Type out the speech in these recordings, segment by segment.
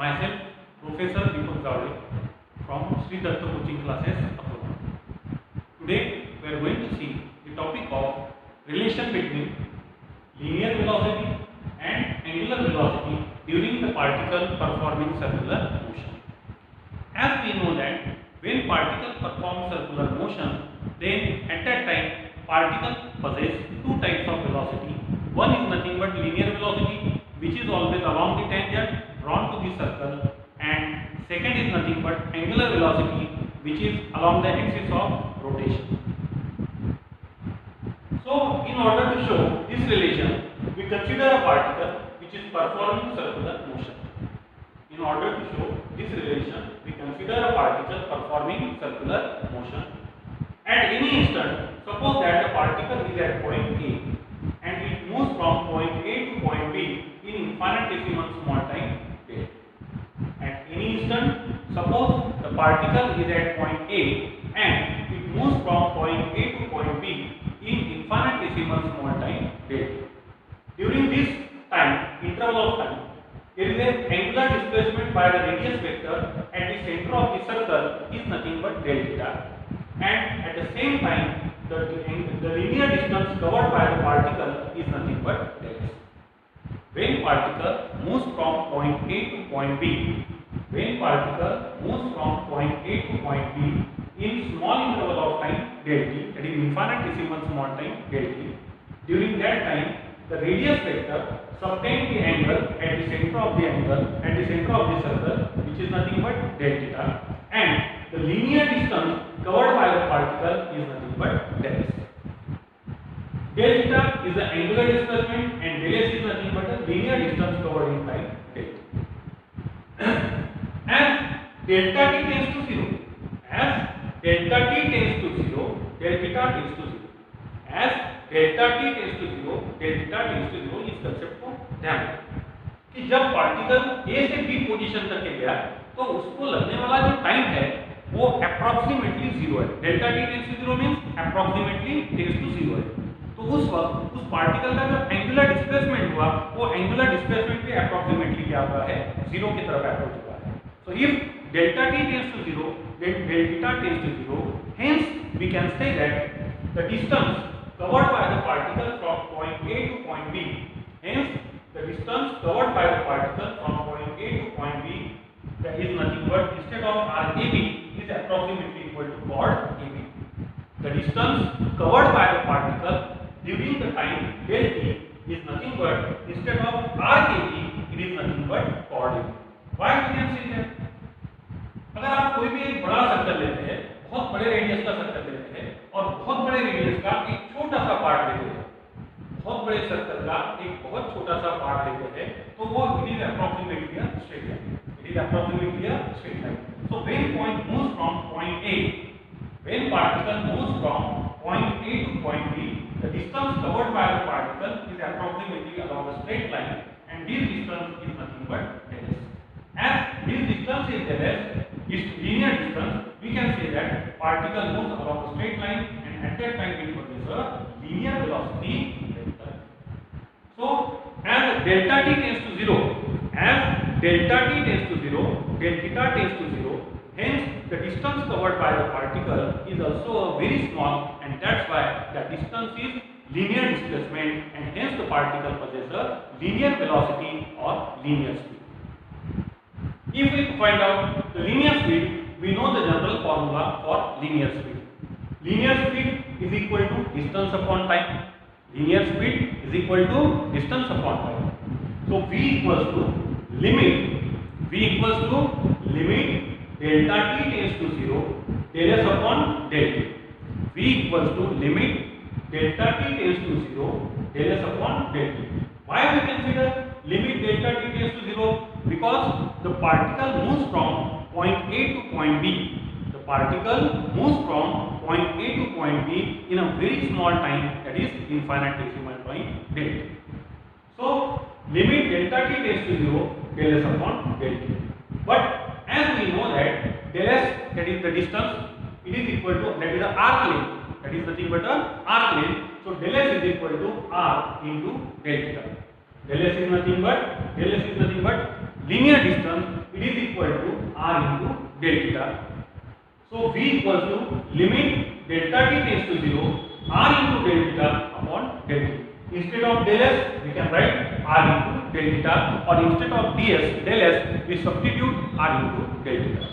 myself, Professor Deepak Zavade from Sri Datta Coaching Classes, Apollo. Today we are going to see the topic of relation between linear velocity and angular velocity during the particle performing circular motion. As we know that when particle perform circular motion, then at that time particle possess two types of velocity. One is nothing but linear velocity, which is always along the tangent drawn to the circle, and second is nothing but angular velocity, which is along the axis of rotation. So in order to show this relation, we consider a particle which is performing circular motion. In order to show this relation, we consider a particle performing circular motion. At any instant, suppose that the particle is at point A and it moves from point A to point B in infinitesimal small time delta. At any instant, suppose the particle is at point A and it moves from point A to point B in infinitesimal small time delta. During this time, interval of time, there is an angular displacement by the radius vector at the center of the circle is nothing but del theta, and at the same time the linear distance covered by the particle is nothing but del s. When particle moves from point A to point B, in small interval of time del t, that is infinitesimal small time del t, during that time the radius vector subtend the angle at the center of the circle, which is nothing but del theta, and the linear distance covered by the particle is nothing but del s. Del theta is the angular displacement and del s is nothing but the linear distance covered in time del t. As delta t tends to 0, del theta tends to 0. As delta t tends to 0, del theta tends to 0. इस concept को ध्यान रखें कि जब particle A से B position तक के गया तो उसको लगने वाला जो टाइम है वो अप्रोक्सीमेटली 0 है. Delta t tends to 0 means approximately tends to 0 है. तो उस वक्त उस पार्टिकल का जो एंगुलर डिस्प्लेसमेंट हुआ वो एंगुलर डिस्प्लेसमेंट भी अप्रोक्सीमेटली क्या हुआ है, 0 की तरफ अप्रोच हुआ है. So if delta t tends to 0, then del theta tends to 0. Hence we can say that the distance covered by the particle from point A to point B, hence the distance covered by the particle from point A to point B, that is nothing but instead of RAB is approximately equal to chord AB. The distance covered by the particle during the time del t is nothing but instead of RKB it is nothing but chord AB. Why we can say that? अगर आप कोई भी एक बड़ा circle लेते हैं, बहुत बड़े रेडियस का सर्कल लेते हैं और बहुत बड़े रेडियस का एक छोटा सा पार्ट लेते हैं, बहुत बड़े सर्कल का एक बहुत छोटा सा पार्ट लेते हैं, तो वो it is approximately a straight line. So when point moves from point A, when particle moves from point A to point B, the distance covered by the particle is approximately along a straight line, and this distance is nothing but del s. As this distance is del s, this linear distance, we can say that particle moves along a straight line, and at that time it produces a linear velocity vector. So as delta t tends to 0, del theta tends to 0, hence the distance covered by the particle is also a very small, and that's why the distance is linear displacement, and hence the particle possesses a linear velocity or linear speed. If we find out the linear speed, we know the general formula for linear speed. Linear speed is equal to distance upon time. Linear speed is equal to distance upon time. So V equals to limit delta t tends to 0 del s upon del t. V equals to limit delta t tends to 0 del s upon del t. Why we consider limit delta t tends to 0? Because the particle moves from point A to point B. The particle moves from point A to point B in a very small time, that is infinitesimal time del t. So limit delta t tends to 0 del s upon del t. But as we know that del s, that is the distance, it is equal to, that is the arc length, that is nothing but a arc length. So del s is equal to r into del theta. Del s is nothing but linear distance it is equal to r into del theta. So v equals to limit delta t tends to 0 r into del theta upon del t. Instead of del s we can write r into del theta, or instead of del s we substitute r into del theta.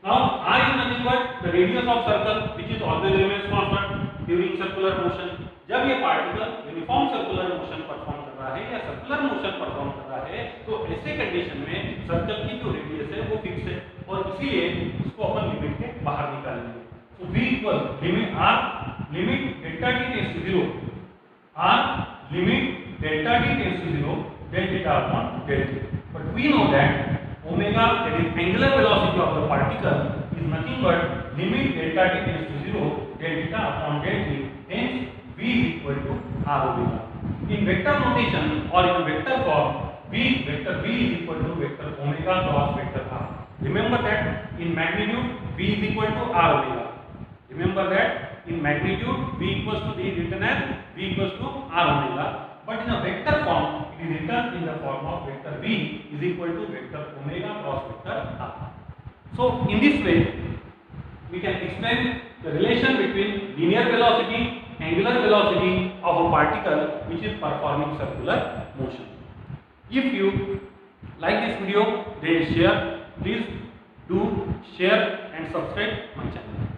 Now r is nothing but the radius of circle which is always remains constant during circular motion. जब ये particle uniform circular motion perform कर रहा है या circular motion perform कर रहा है, तो ऐसे कंडीशन में सर्कल की जो रेडियस है वो फिक्स है, और इसीलिए इसको अपन लिमिट के बाहर निकालेंगे. So v equal limit r limit delta t tends to 0 r limit delta t tends to 0 del theta upon del t. But we know that omega, that is angular velocity of the particle, is nothing but limit delta t tends to 0 del theta upon del t. Hence v is equal to r omega. In vector notation or in vector form, vector v is equal to vector omega cross vector r. Remember that in magnitude v is equal to r omega. Remember that in magnitude v equals to be written as v equals to r omega. But in a vector form, it is written in the form of vector v is equal to vector omega cross vector r. So in this way, we can explain the relation between linear velocity, angular velocity of a particle which is performing circular motion. If you like this video, then share. Please do share and subscribe my channel.